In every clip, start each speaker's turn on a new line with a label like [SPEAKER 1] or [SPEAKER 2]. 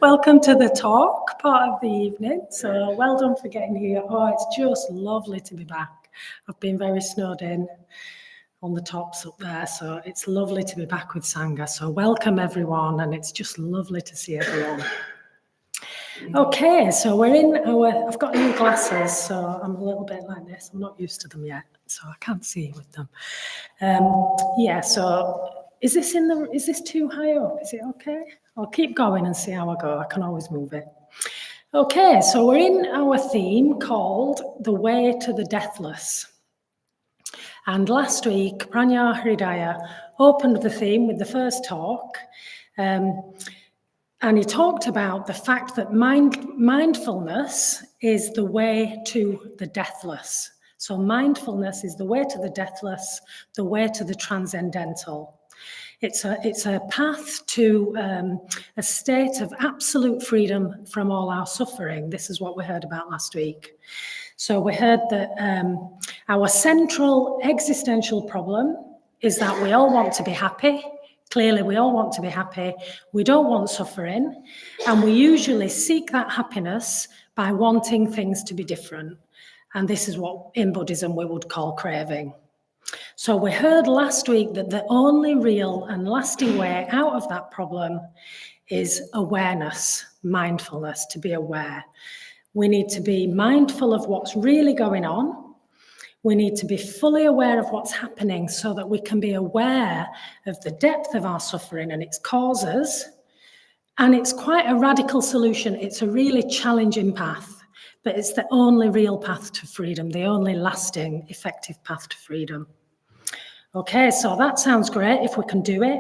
[SPEAKER 1] Welcome to the talk part of the evening. So well done for getting here. Oh, it's just lovely to be back. I've been very snowed in on the tops up there, so it's lovely to be back with Sangha. So welcome everyone, and it's just lovely to see everyone. Okay, so we're in I've got new glasses, so I'm a little bit like this. I'm not used to them yet, so I can't see with them. So is this too high up? Is it okay? I'll keep going and see how I go. I can always move it. Okay, so we're in our theme called The Way to the Deathless. And last week, Pranya Hridaya opened the theme with the first talk. And he talked about the fact that mindfulness is the way to the deathless. So mindfulness is the way to the deathless, the way to the transcendental. It's a path to a state of absolute freedom from all our suffering. This is what we heard about last week. So we heard that our central existential problem is that we all want to be happy. Clearly, we all want to be happy. We don't want suffering. And we usually seek that happiness by wanting things to be different. And this is what in Buddhism we would call craving. So we heard last week that the only real and lasting way out of that problem is awareness, mindfulness, to be aware. We need to be mindful of what's really going on. We need to be fully aware of what's happening so that we can be aware of the depth of our suffering and its causes. And it's quite a radical solution. It's a really challenging path, but it's the only real path to freedom, the only lasting, effective path to freedom. Okay, so that sounds great if we can do it.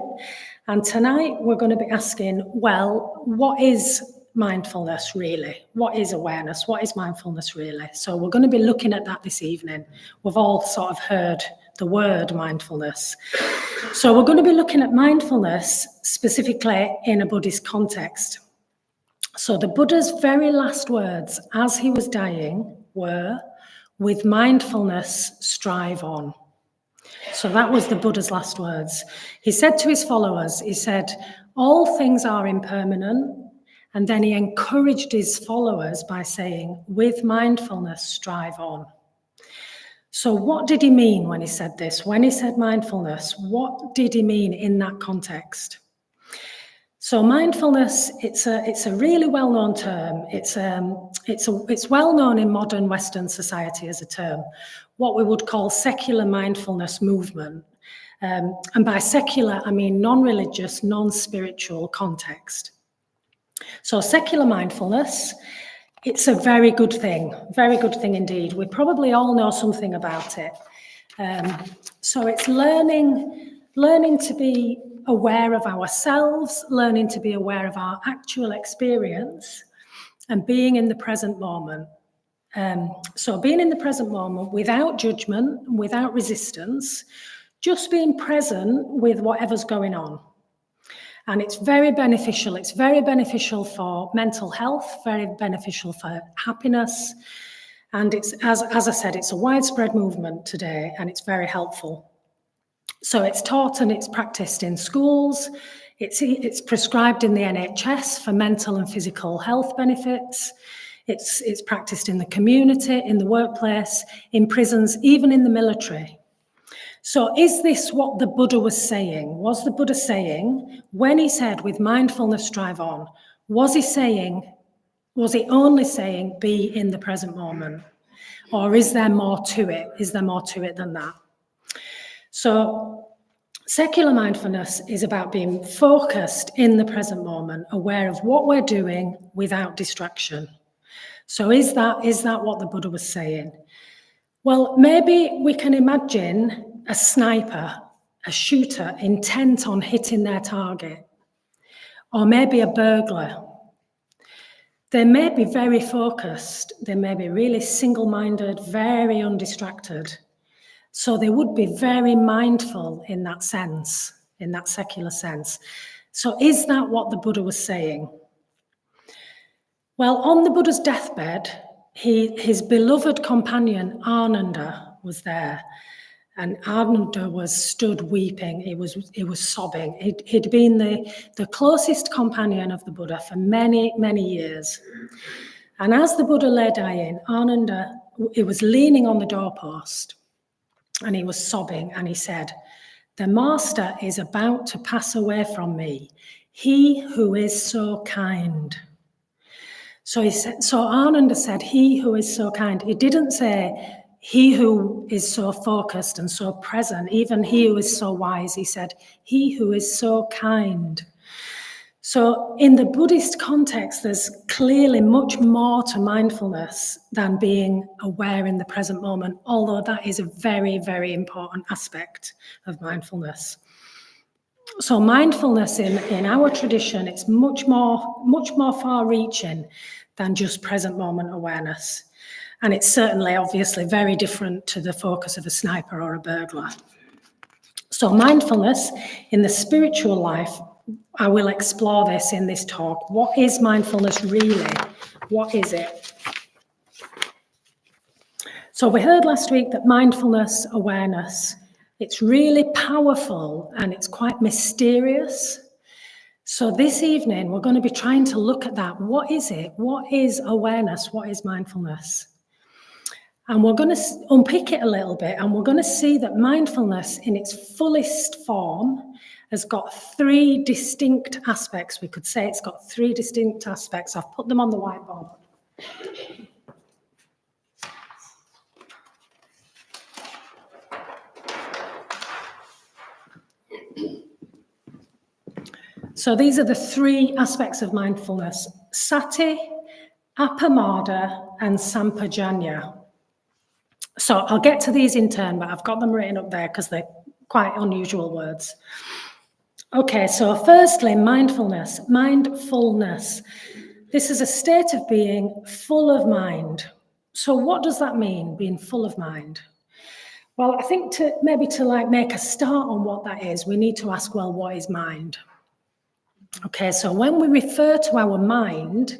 [SPEAKER 1] And tonight we're going to be asking, well, what is mindfulness really? What is awareness? What is mindfulness really? So we're going to be looking at that this evening. We've all sort of heard the word mindfulness. So we're going to be looking at mindfulness specifically in a Buddhist context. So the Buddha's very last words as he was dying were, "With mindfulness, strive on." So that was the Buddha's last words. He said to his followers, he said, "All things are impermanent." And then he encouraged his followers by saying, "With mindfulness, strive on." So what did he mean when he said this? When he said mindfulness, what did he mean in that context? So mindfulness, it's a really well-known term. It's well-known in modern Western society as a term, what we would call secular mindfulness movement. And by secular, I mean non-religious, non-spiritual context. So secular mindfulness, it's a very good thing indeed. We probably all know something about it. So it's learning to be aware of ourselves, learning to be aware of our actual experience, and being in the present moment. So being in the present moment without judgment, without resistance, just being present with whatever's going on. And it's very beneficial. It's very beneficial for mental health, very beneficial for happiness. And it's, as I said, it's a widespread movement today, and it's very helpful. So it's taught and it's practiced in schools. It's prescribed in the NHS for mental and physical health benefits. It's practiced in the community, in the workplace, in prisons, even in the military. So is this what the Buddha was saying? Was the Buddha saying, when he said, "With mindfulness, strive on," was he only saying, be in the present moment? Or is there more to it? Is there more to it than that? So secular mindfulness is about being focused in the present moment, aware of what we're doing without distraction. So is that what the Buddha was saying? Well, maybe we can imagine a sniper, a shooter intent on hitting their target, or maybe a burglar. They may be very focused, they may be really single-minded, very undistracted. So they would be very mindful in that sense, in that secular sense. So is that what the Buddha was saying? Well, on the Buddha's deathbed, his beloved companion Ananda was there. And Ananda was stood weeping. He was sobbing. He'd been the closest companion of the Buddha for many, many years. And as the Buddha lay dying, Ananda, he was leaning on the doorpost and he was sobbing, and he said, "The master is about to pass away from me, he who is so kind." So Ananda said, "He who is so kind." He didn't say, "He who is so focused and so present," even "he who is so wise." He said, "He who is so kind." So in the Buddhist context, there's clearly much more to mindfulness than being aware in the present moment, although that is a very, very important aspect of mindfulness. So mindfulness in our tradition, it's much more far-reaching than just present moment awareness. And it's certainly, obviously, very different to the focus of a sniper or a burglar. So mindfulness in the spiritual life, I will explore this in this talk. What is mindfulness really? What is it? So we heard last week that mindfulness, awareness, it's really powerful and it's quite mysterious. So this evening, we're going to be trying to look at that. What is it? What is awareness? What is mindfulness? And we're going to unpick it a little bit, and we're going to see that mindfulness in its fullest form has got three distinct aspects. We could say it's got three distinct aspects. I've put them on the whiteboard. So these are the three aspects of mindfulness: sati, appamada, and sampajanya. So I'll get to these in turn, but I've got them written up there because they're quite unusual words. Okay, so firstly, mindfulness. Mindfulness. This is a state of being full of mind. So what does that mean, being full of mind? Well, I think to make a start on what that is, we need to ask, well, what is mind? Okay, so when we refer to our mind,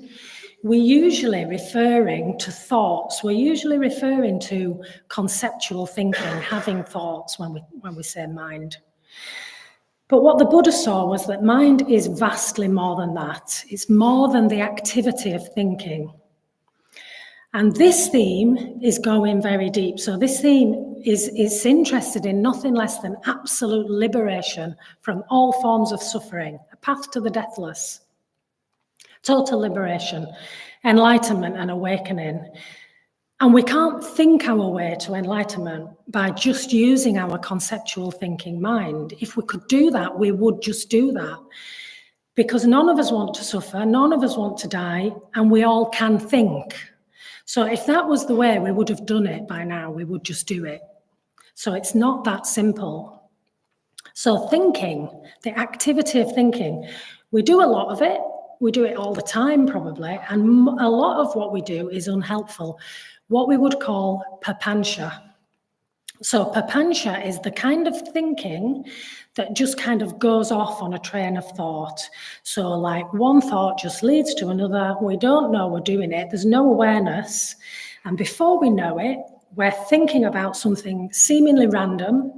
[SPEAKER 1] we're usually referring to thoughts. We're usually referring to conceptual thinking, having thoughts when we say mind. But what the Buddha saw was that mind is vastly more than that. It's more than the activity of thinking. And this theme is going very deep. So this theme is interested in nothing less than absolute liberation from all forms of suffering, a path to the deathless. Total liberation, enlightenment and awakening. And we can't think our way to enlightenment by just using our conceptual thinking mind. If we could do that, we would just do that. Because none of us want to suffer, none of us want to die, and we all can think. So if that was the way, we would have done it by now. We would just do it. So it's not that simple. So thinking, the activity of thinking, we do a lot of it. We do it all the time, probably, and a lot of what we do is unhelpful, what we would call papancha. So papancha is the kind of thinking that just kind of goes off on a train of thought. So like one thought just leads to another. We don't know we're doing it. There's no awareness. And before we know it, we're thinking about something seemingly random.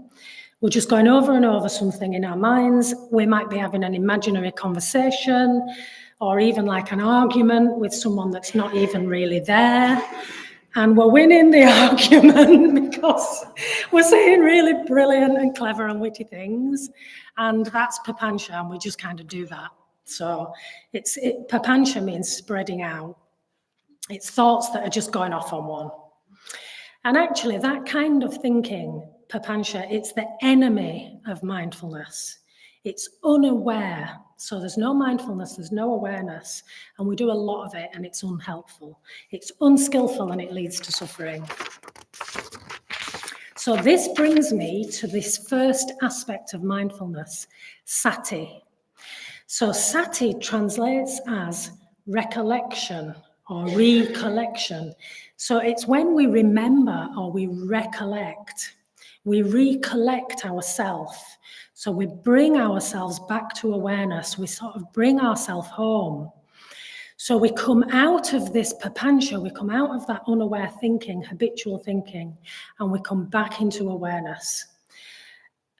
[SPEAKER 1] We're just going over and over something in our minds. We might be having an imaginary conversation, or even like an argument with someone that's not even really there. And we're winning the argument because we're saying really brilliant and clever and witty things. And that's papancha, and we just kind of do that. So papancha means spreading out. It's thoughts that are just going off on one. And actually, that kind of thinking, papancha, it's the enemy of mindfulness. It's unaware. So there's no mindfulness, there's no awareness, and we do a lot of it, and it's unhelpful. It's unskillful, and it leads to suffering. So this brings me to this first aspect of mindfulness, sati. So sati translates as recollection or recollection. So it's when we remember or we recollect ourselves. So we bring ourselves back to awareness. We sort of bring ourselves home. So we come out of this papancha, we come out of that unaware thinking, habitual thinking, and we come back into awareness.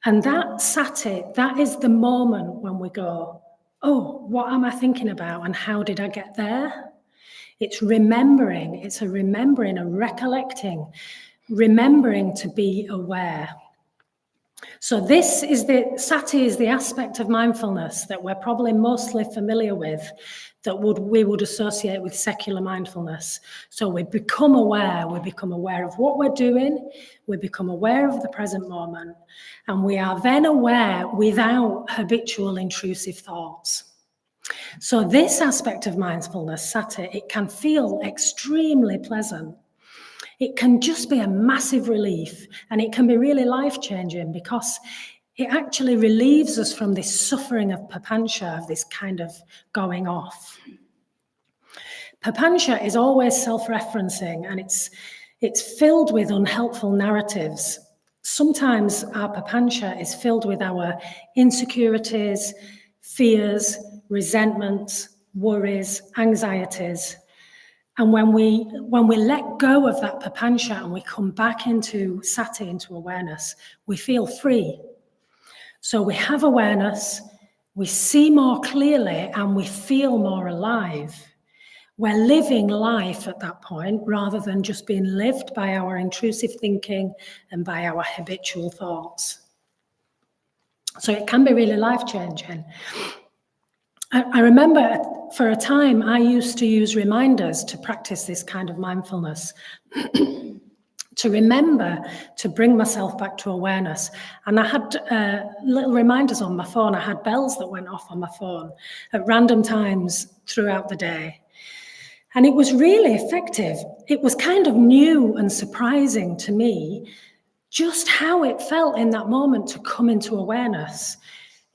[SPEAKER 1] And that sati, that is the moment when we go, oh, what am I thinking about and how did I get there? It's remembering, it's a remembering, a recollecting, remembering to be aware. So this is sati is the aspect of mindfulness that we're probably mostly familiar with, that we would associate with secular mindfulness. So we become aware of what we're doing, we become aware of the present moment, and we are then aware without habitual intrusive thoughts. So this aspect of mindfulness, sati, it can feel extremely pleasant. It can just be a massive relief, and it can be really life-changing because it actually relieves us from this suffering of papancha, of this kind of going off. Papancha is always self-referencing, and it's filled with unhelpful narratives. Sometimes our papancha is filled with our insecurities, fears, resentments, worries, anxieties. And when we let go of that papancha and we come back into sati, into awareness, we feel free. So we have awareness, we see more clearly, and we feel more alive. We're living life at that point rather than just being lived by our intrusive thinking and by our habitual thoughts. So it can be really life-changing. I remember for a time I used to use reminders to practice this kind of mindfulness, to remember to bring myself back to awareness. And I had little reminders on my phone. I had bells that went off on my phone at random times throughout the day. And it was really effective. It was kind of new and surprising to me just how it felt in that moment to come into awareness.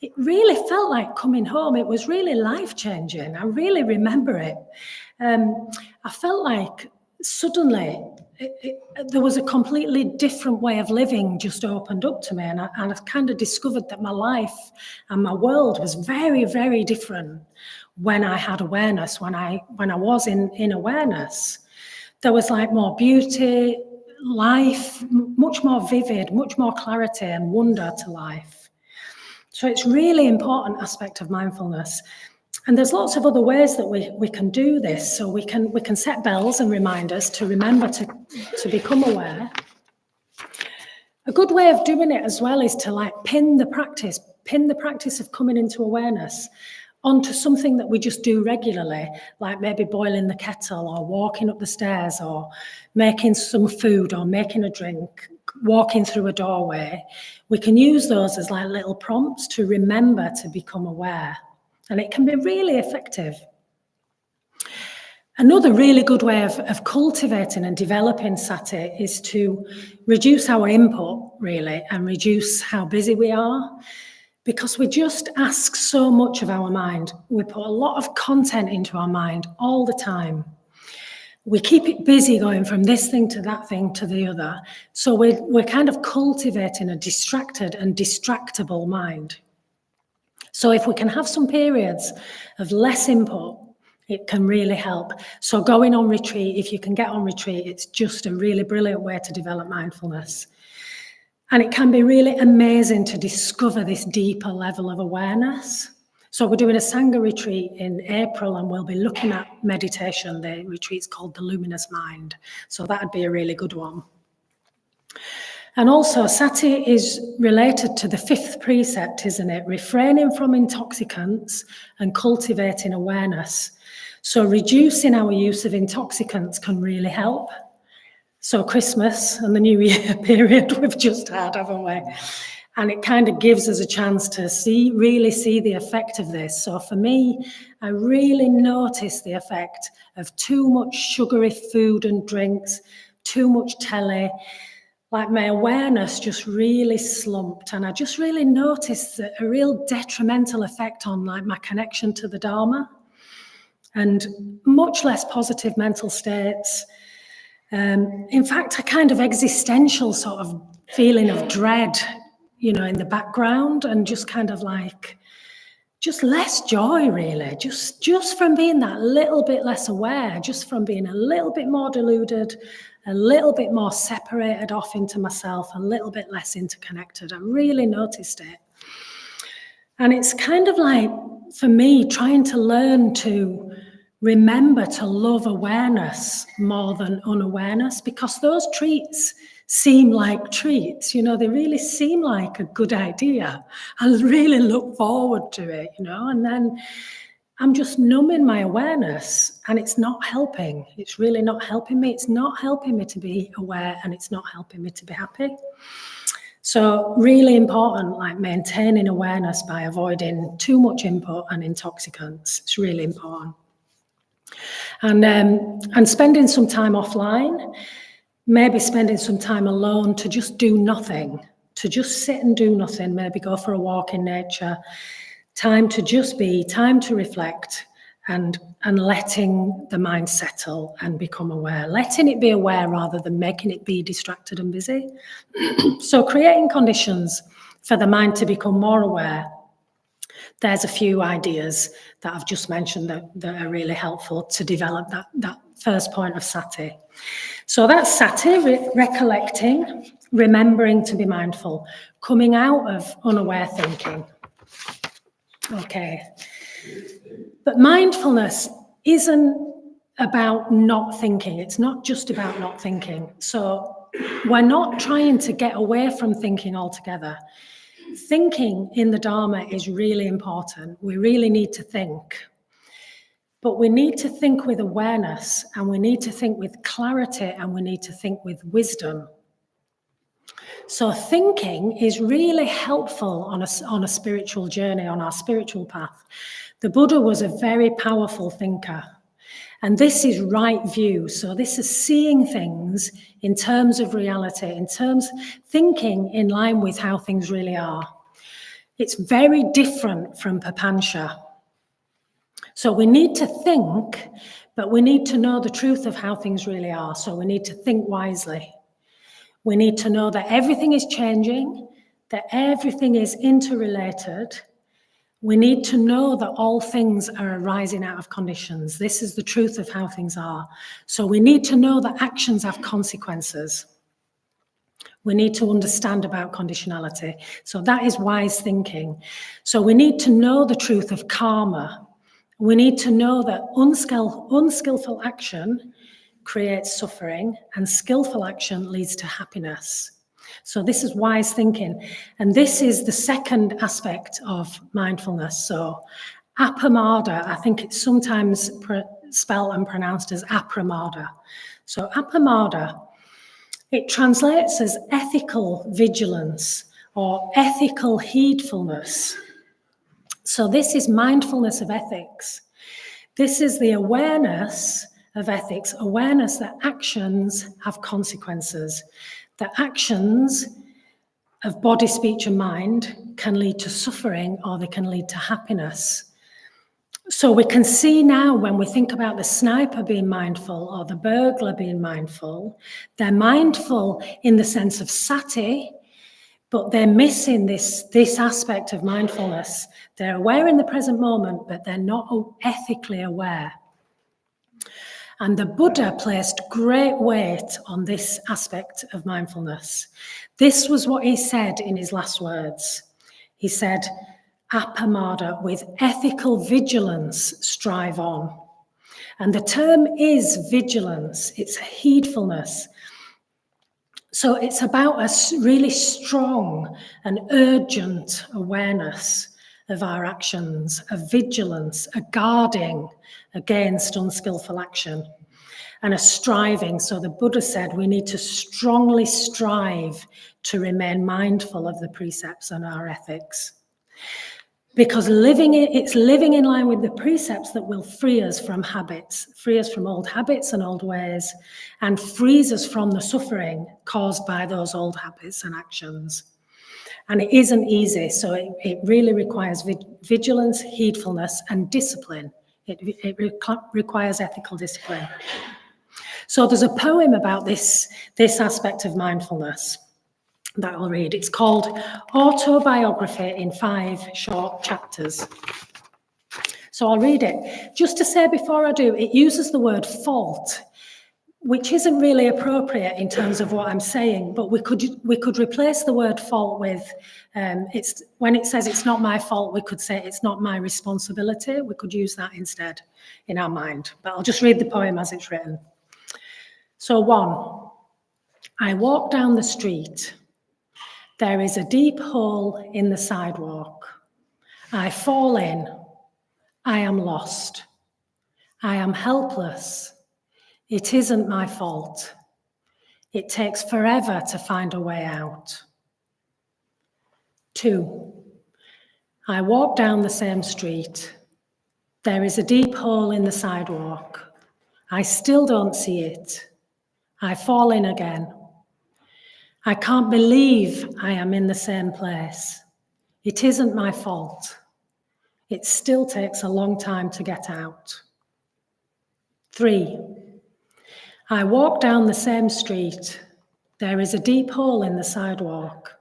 [SPEAKER 1] It really felt like coming home. It was really life-changing. I really remember it. I felt like suddenly there was a completely different way of living just opened up to me, and I kind of discovered that my life and my world was very, very different when I had awareness, when I was in awareness. There was like more beauty, life, much more vivid, much more clarity and wonder to life. So it's really important aspect of mindfulness. And there's lots of other ways that we can do this. So we can set bells and reminders to remember to become aware. A good way of doing it as well is to like pin the practice of coming into awareness onto something that we just do regularly, like maybe boiling the kettle or walking up the stairs or making some food or making a drink, walking through a doorway. We can use those as like little prompts to remember to become aware, and it can be really effective. Another really good way of cultivating and developing sati is to reduce our input, really, and reduce how busy we are, because we just ask so much of our mind. We put a lot of content into our mind all the time. We keep it busy going from this thing to that thing to the other. So we're kind of cultivating a distracted and distractible mind. So if we can have some periods of less input, it can really help. So going on retreat, if you can get on retreat, it's just a really brilliant way to develop mindfulness. And it can be really amazing to discover this deeper level of awareness. So we're doing a Sangha retreat in April, and we'll be looking at meditation. The retreat's called The Luminous Mind. So that'd be a really good one. And also, sati is related to the fifth precept, isn't it? Refraining from intoxicants and cultivating awareness. So reducing our use of intoxicants can really help. So Christmas and the New Year period we've just had, haven't we? And it kind of gives us a chance to really see the effect of this. So for me, I really noticed the effect of too much sugary food and drinks, too much telly. Like my awareness just really slumped, and I just really noticed a real detrimental effect on like my connection to the Dharma, and much less positive mental states. In fact, a kind of existential sort of feeling of dread, in the background, and just kind of like just less joy, really, just from being that little bit less aware, just from being a little bit more deluded, a little bit more separated off into myself, a little bit less interconnected. I really noticed it. And it's kind of like, for me, trying to learn to remember to love awareness more than unawareness, because those treats seem like treats, you know, they really seem like a good idea. I really look forward to it, you know, and then I'm just numbing my awareness and it's not helping. It's really not helping me. It's not helping me to be aware and it's not helping me to be happy. So really important, like maintaining awareness by avoiding too much input and intoxicants. It's really important. And spending some time offline, maybe spending some time alone to just do nothing, to just sit and do nothing, maybe go for a walk in nature, time to just be, time to reflect, and letting the mind settle and become aware, letting it be aware rather than making it be distracted and busy. So creating conditions for the mind to become more aware. There's a few ideas that I've just mentioned that are really helpful to develop that first point of sati. So that's sati, recollecting, remembering to be mindful, coming out of unaware thinking. Okay. But mindfulness isn't about not thinking. It's not just about not thinking. So we're not trying to get away from thinking altogether. Thinking in the Dharma is really important. We really need to think. But we need to think with awareness, and we need to think with clarity, and we need to think with wisdom. So thinking is really helpful on a spiritual journey, on our spiritual path. The Buddha was a very powerful thinker. And this is right view. So this is seeing things in terms of reality, in terms thinking in line with how things really are. It's very different from papancha. So we need to think, but we need to know the truth of how things really are. So we need to think wisely. We need to know that everything is changing, that everything is interrelated. We need to know that all things are arising out of conditions. This is the truth of how things are. So we need to know that actions have consequences. We need to understand about conditionality. So that is wise thinking. So we need to know the truth of karma. We need to know that unskillful action creates suffering and skillful action leads to happiness. So this is wise thinking. And this is the second aspect of mindfulness. So appamada, I think it's sometimes spelled and pronounced as apramada. So appamada, it translates as ethical vigilance or ethical heedfulness. So this is mindfulness of ethics. This is the awareness of ethics, awareness that actions have consequences, that actions of body, speech, and mind can lead to suffering or they can lead to happiness. So we can see now when we think about the sniper being mindful or the burglar being mindful, they're mindful in the sense of sati, but they're missing this aspect of mindfulness. They're aware in the present moment, but they're not ethically aware. And the Buddha placed great weight on this aspect of mindfulness. This was what he said in his last words. He said, appamada, with ethical vigilance, strive on. And the term is vigilance, it's heedfulness. So it's about a really strong and urgent awareness of our actions, a vigilance, a guarding against unskillful action, and a striving. So the Buddha said we need to strongly strive to remain mindful of the precepts and our ethics. Because it's living in line with the precepts that will free us from habits, free us from old habits and old ways, and frees us from the suffering caused by those old habits and actions. And it isn't easy, so it really requires vigilance, heedfulness, and discipline. It requires ethical discipline. So there's a poem about this aspect of mindfulness that I'll read. It's called Autobiography in 5 Short Chapters. So I'll read it. Just to say before I do, it uses the word fault, which isn't really appropriate in terms of what I'm saying, but we could replace the word fault with, it's when it says it's not my fault, we could say it's not my responsibility. We could use that instead in our mind. But I'll just read the poem as it's written. So 1, I walk down the street. There is a deep hole in the sidewalk. I fall in. I am lost. I am helpless. It isn't my fault. It takes forever to find a way out. 2, I walk down the same street. There is a deep hole in the sidewalk. I still don't see it. I fall in again. I can't believe I am in the same place. It isn't my fault. It still takes a long time to get out. 3, I walk down the same street. There is a deep hole in the sidewalk.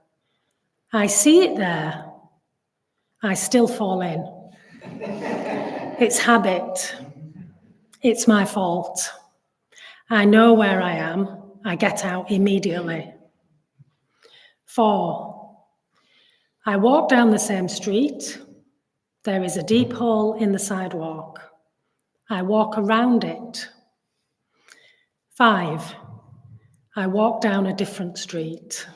[SPEAKER 1] I see it there. I still fall in. It's habit. It's my fault. I know where I am. I get out immediately. 4, I walk down the same street. There is a deep hole in the sidewalk. I walk around it. 5, I walk down a different street.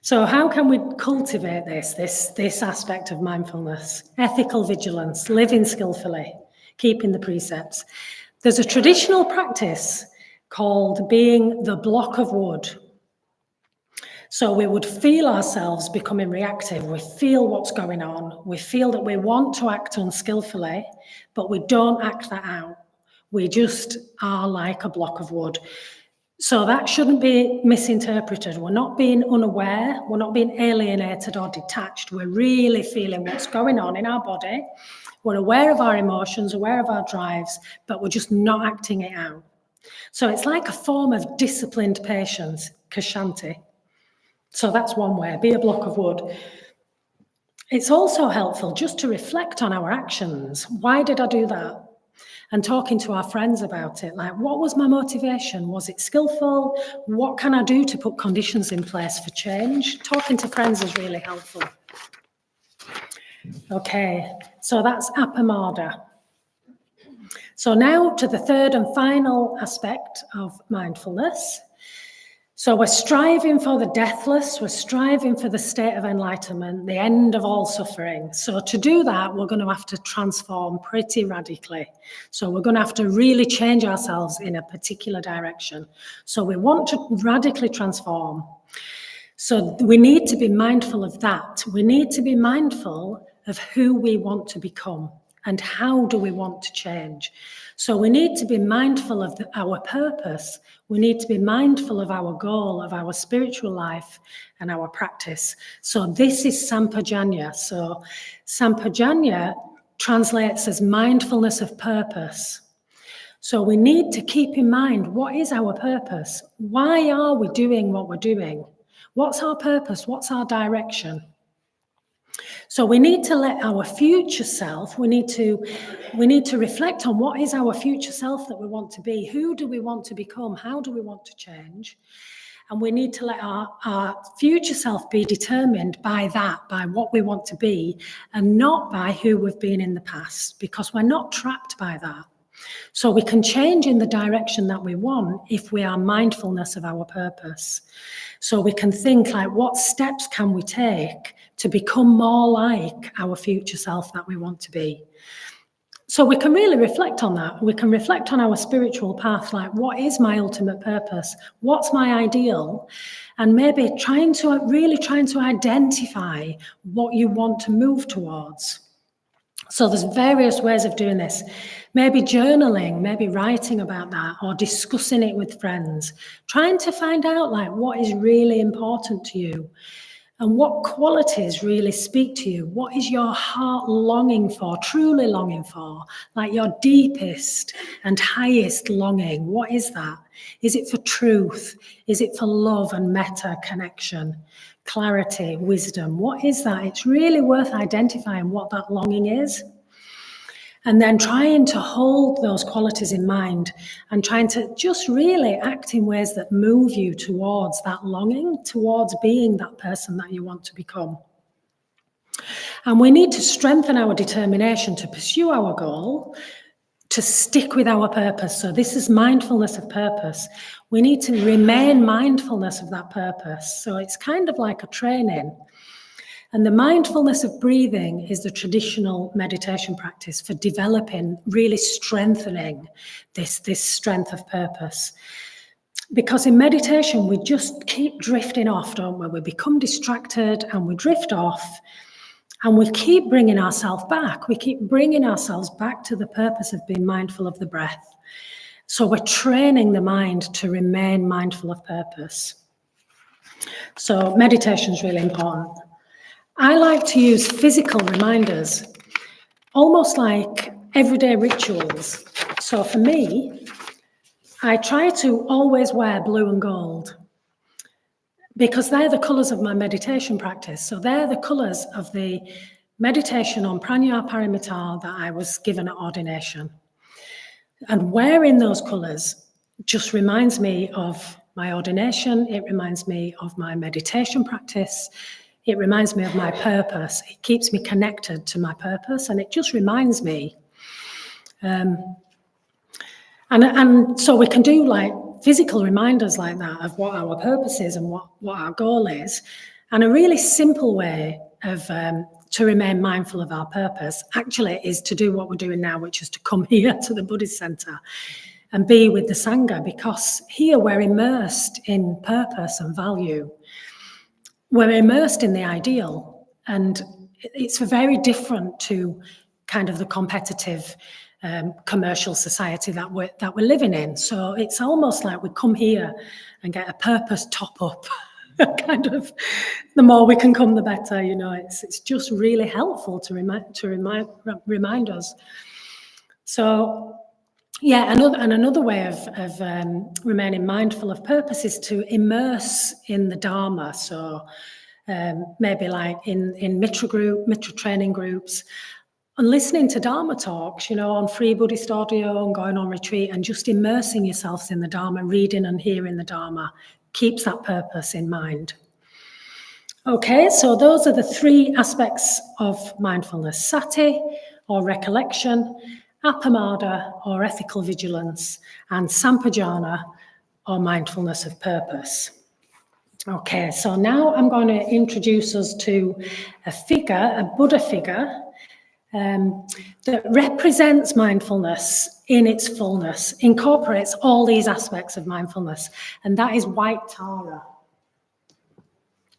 [SPEAKER 1] So how can we cultivate this aspect of mindfulness? Ethical vigilance, living skillfully, keeping the precepts. There's a traditional practice called being the block of wood. So we would feel ourselves becoming reactive. We feel what's going on. We feel that we want to act unskillfully, but we don't act that out. We just are like a block of wood. So that shouldn't be misinterpreted. We're not being unaware. We're not being alienated or detached. We're really feeling what's going on in our body. We're aware of our emotions, aware of our drives, but we're just not acting it out. So it's like a form of disciplined patience, kshanti. So that's one way, be a block of wood. It's also helpful just to reflect on our actions. Why did I do that? And talking to our friends about it, like, what was my motivation? Was it skillful? What can I do to put conditions in place for change? Talking to friends is really helpful. Okay, so that's appamada. So now to the third and final aspect of mindfulness. So we're striving for the deathless, we're striving for the state of enlightenment, the end of all suffering. So to do that, we're going to have to transform pretty radically. So we're going to have to really change ourselves in a particular direction. So we want to radically transform. So we need to be mindful of that. We need to be mindful of who we want to become and how do we want to change. So we need to be mindful of our purpose. We need to be mindful of our goal, of our spiritual life and our practice. So this is sampajanya. So sampajanya translates as mindfulness of purpose. So we need to keep in mind, what is our purpose? Why are we doing what we're doing? What's our purpose? What's our direction? So we need to let our future self, we need to reflect on what is our future self that we want to be. Who do we want to become? How do we want to change? And we need to let our future self be determined by that, by what we want to be, and not by who we've been in the past, because we're not trapped by that. So we can change in the direction that we want if we are mindfulness of our purpose. So we can think like, what steps can we take to become more like our future self that we want to be? So we can really reflect on that. We can reflect on our spiritual path, like, what is my ultimate purpose? What's my ideal? And maybe trying to identify what you want to move towards. So there's various ways of doing this. Maybe journaling, maybe writing about that, or discussing it with friends. Trying to find out like what is really important to you and what qualities really speak to you. What is your heart longing for, truly longing for? Like your deepest and highest longing. What is that? Is it for truth? Is it for love and metta connection? clarity, wisdom. What is that? It's really worth identifying what that longing is. And then trying to hold those qualities in mind and trying to just really act in ways that move you towards that longing, towards being that person that you want to become. And we need to strengthen our determination to pursue our goal, to stick with our purpose. So this is mindfulness of purpose. We need to remain mindfulness of that purpose. So it's kind of like a training. And the mindfulness of breathing is the traditional meditation practice for developing, really strengthening this strength of purpose. Because in meditation, we just keep drifting off, don't we? We become distracted and we drift off. And we keep bringing ourselves back. We keep bringing ourselves back to the purpose of being mindful of the breath. So we're training the mind to remain mindful of purpose. So meditation is really important. I like to use physical reminders, almost like everyday rituals. So for me, I try to always wear blue and gold because they're the colours of my meditation practice. So they're the colours of the meditation on Paranita Paramita that I was given at ordination. And wearing those colours just reminds me of my ordination. It reminds me of my meditation practice. It reminds me of my purpose. It keeps me connected to my purpose, and it just reminds me. And so we can do like physical reminders like that of what our purpose is and what our goal is. And a really simple way of to remain mindful of our purpose actually is to do what we're doing now, which is to come here to the Buddhist Centre and be with the Sangha, because here we're immersed in purpose and value. We're immersed in the ideal, and it's very different to kind of the competitive commercial society that we're living in. So it's almost like we come here and get a purpose top up. Kind of, the more we can come, the better. You know, it's just really helpful to remind us. So. Yeah, another way of remaining mindful of purpose is to immerse in the Dharma. So maybe like in Mitra training groups, and listening to Dharma talks, you know, on free Buddhist audio and going on retreat and just immersing yourselves in the Dharma, reading and hearing the Dharma, keeps that purpose in mind. Okay, so those are the three aspects of mindfulness: sati, or recollection; appamada, or ethical vigilance; and sampajana, or mindfulness of purpose. Okay, so now I'm going to introduce us to a figure, a Buddha figure, that represents mindfulness in its fullness, incorporates all these aspects of mindfulness, and that is White Tara.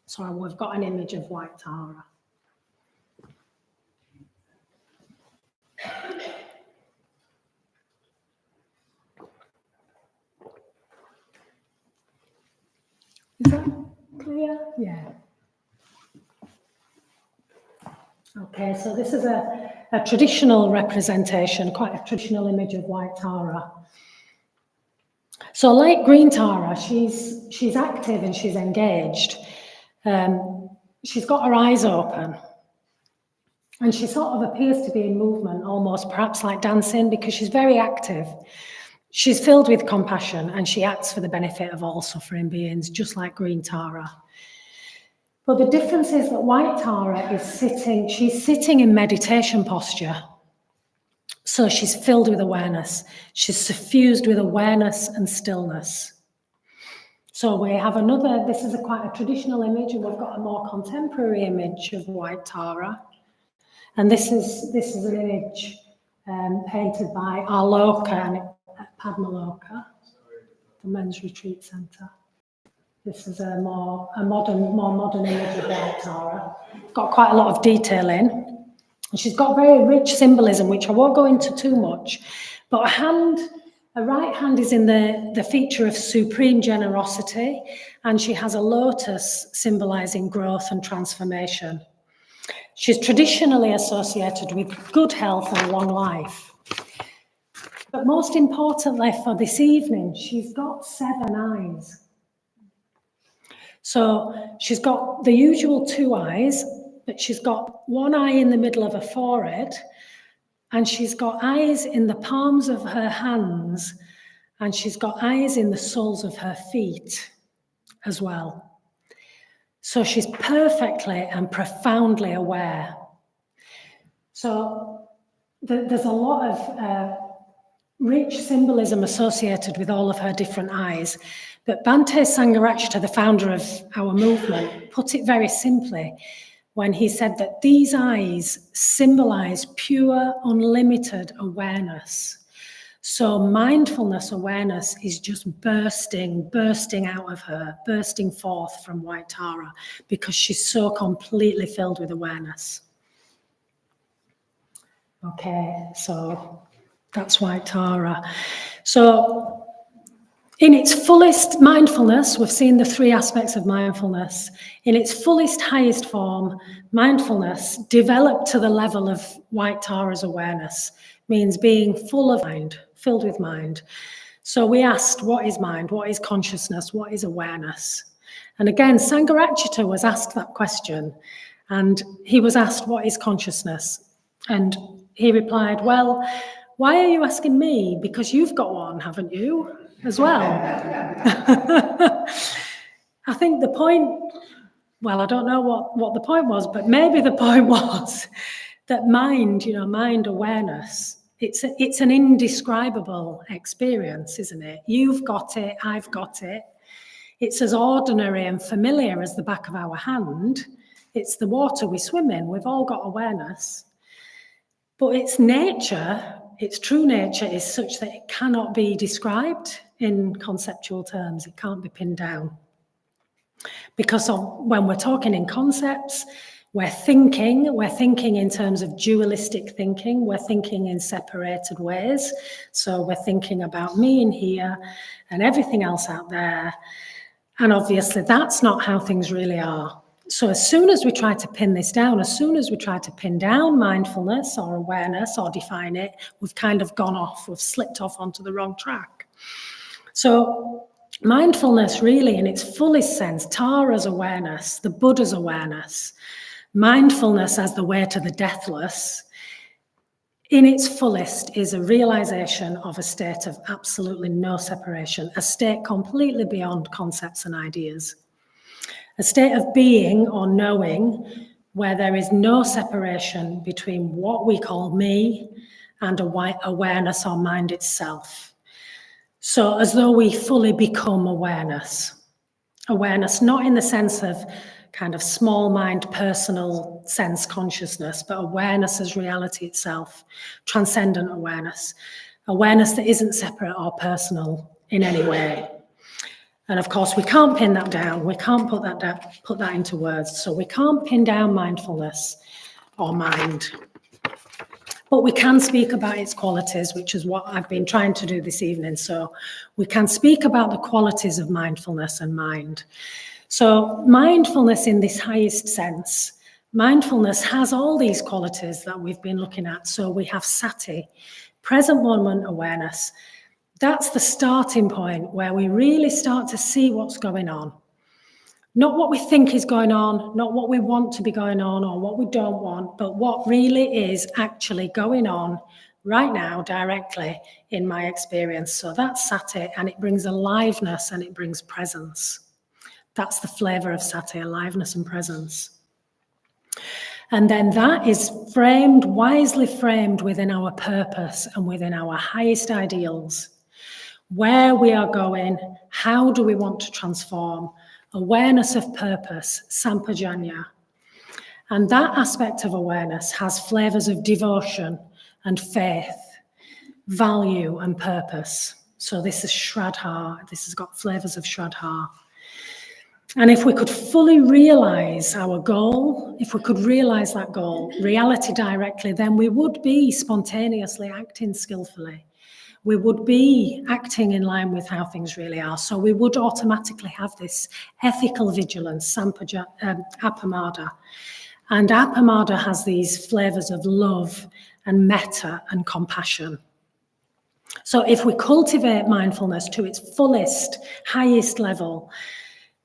[SPEAKER 1] So we've got an image of White Tara. Is that clear? Yeah. Okay, so this is a traditional representation, quite a traditional image of White Tara. So like Green Tara, she's active and she's engaged. She's got her eyes open. And she sort of appears to be in movement, almost perhaps like dancing, because she's very active. She's filled with compassion and she acts for the benefit of all suffering beings, just like Green Tara. But the difference is that White Tara is she's sitting in meditation posture. So she's filled with awareness. She's suffused with awareness and stillness. So we have this is quite a traditional image, and we've got a more contemporary image of White Tara. And this is an image painted by Arloka at Padmaloka, the men's retreat centre. This is a more modern image of White Tara. Got quite a lot of detail in. And she's got very rich symbolism, which I won't go into too much. But a right hand is in the feature of supreme generosity, and she has a lotus symbolising growth and transformation. She's traditionally associated with good health and long life. But most importantly for this evening, she's got 7 eyes. So she's got the usual 2 eyes, but she's got one eye in the middle of her forehead, and she's got eyes in the palms of her hands, and she's got eyes in the soles of her feet as well. So she's perfectly and profoundly aware. So there's a lot of rich symbolism associated with all of her different eyes. But Bhante Sangha, the founder of our movement, put it very simply when he said that these eyes symbolize pure, unlimited awareness. So mindfulness awareness is just bursting out of her, bursting forth from White Tara, because she's so completely filled with awareness. Okay, so that's White Tara. So in its fullest mindfulness, we've seen the 3 aspects of mindfulness. In its fullest, highest form, mindfulness, developed to the level of White Tara's awareness, means being full of mind, filled with mind. So we asked, what is mind? What is consciousness? What is awareness? And again, Sangha was asked that question, and he was asked, what is consciousness? And he replied, well, why are you asking me? Because you've got one, haven't you, as well? I think the point, well, I don't know what the point was, but maybe the point was that mind, mind awareness, it's an indescribable experience, isn't it? You've got it, I've got it. It's as ordinary and familiar as the back of our hand. It's the water we swim in. We've all got awareness. But its nature, its true nature, is such that it cannot be described in conceptual terms. It can't be pinned down. Because when we're talking in concepts, we're thinking in terms of dualistic thinking. We're thinking in separated ways. So we're thinking about me in here and everything else out there. And obviously that's not how things really are. So as soon as we try to pin this down, as soon as we try to pin down mindfulness or awareness or define it, we've kind of gone off, we've slipped off onto the wrong track. So mindfulness really in its fullest sense, Tara's awareness, the Buddha's awareness, mindfulness as the way to the deathless, in its fullest is a realization of a state of absolutely no separation, a state completely beyond concepts and ideas. A state of being or knowing where there is no separation between what we call me and awareness or mind itself. So as though we fully become awareness. Awareness not in the sense of kind of small mind, personal sense consciousness, but awareness as reality itself, transcendent awareness. Awareness that isn't separate or personal in any way. And of course, we can't pin that down. We can't put that into words. So we can't pin down mindfulness or mind. But we can speak about its qualities, which is what I've been trying to do this evening. So we can speak about the qualities of mindfulness and mind. So mindfulness in this highest sense, mindfulness has all these qualities that we've been looking at. So we have sati, present moment awareness. That's the starting point where we really start to see what's going on. Not what we think is going on, not what we want to be going on or what we don't want, but what really is actually going on right now directly in my experience. So that's sati, and it brings aliveness and it brings presence. That's the flavor of sati, aliveness and presence. And then that is framed, wisely framed within our purpose and within our highest ideals. Where we are going, how do we want to transform? Awareness of purpose, sampajanya. And that aspect of awareness has flavors of devotion and faith, value and purpose. So this is Shraddha, this has got flavors of Shraddha. And if we could fully realize our goal, if we could realize that goal, reality directly, then we would be spontaneously acting skillfully. We would be acting in line with how things really are. So we would automatically have this ethical vigilance, appamada. And appamada has these flavors of love and metta and compassion. So if we cultivate mindfulness to its fullest, highest level,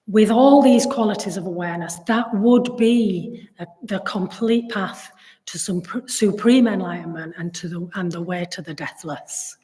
[SPEAKER 1] with all these qualities of awareness, that would be the complete path to some supreme enlightenment and the way to the deathless.